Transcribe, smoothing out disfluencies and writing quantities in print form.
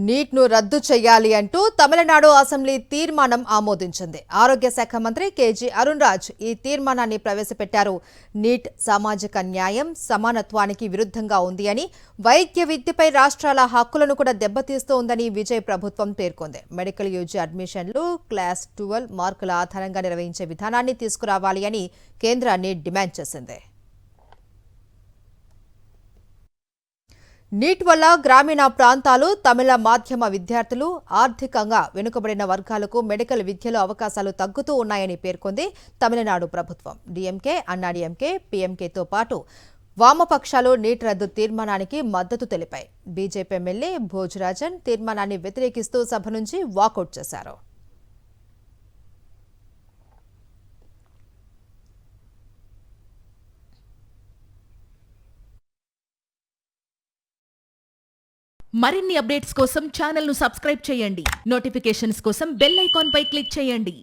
Neat ను రద్దు చేయాలి అంటూ తమిళనాడు అసెంబ్లీ తీర్మానం ఆమోదించింది. ఆరోగ్య శాఖ మంత్రి కేజీ అరుణ్ రాజ్ ఈ తీర్మానాన్ని ప్రవేశపెట్టారు. నీట్ సామాజిక న్యాయం, సమానత్వానికి విరుద్ధంగా ఉంది అని, వైద్య విద్యపై రాష్ట్రాల హక్కులను కూడా దెబ్బతీస్తోందని విజయ్ ప్రభుత్వం పేర్కొంది. మెడికల్ యూజీ అడ్మిషన్లు క్లాస్ 12 మార్కుల ఆధారంగా నిర్వహించే విధానాన్ని తీసుకురావాలి అని కేంద్రాన్ని డిమాండ్ చేసింది. నీట్ వల్ల గ్రామీణ ప్రాంతాలు, తమిళ మాధ్యమ విద్యార్థులు, ఆర్థికంగా వెనుకబడిన వర్గాలకు మెడికల్ విద్యలో అవకాశాలు తగ్గుతూ ఉన్నాయని పేర్కొంది తమిళనాడు ప్రభుత్వం. డీఎంకే, అన్నాడీఎంకే, పీఎంకేతో పాటు వామపక్షాలు నీట్ రద్దు తీర్మానానికి మద్దతు తెలిపాయి. బీజేపీ ఎమ్మెల్యే భోజరాజన్ తీర్మానాన్ని వ్యతిరేకిస్తూ సభ నుంచి వాకౌట్ చేశారు. మరిన్ని అప్డేట్స్ కోసం ఛానల్ ను సబ్స్క్రైబ్ చేయండి. నోటిఫికేషన్స్ కోసం బెల్ ఐకాన్ పై క్లిక్ చేయండి.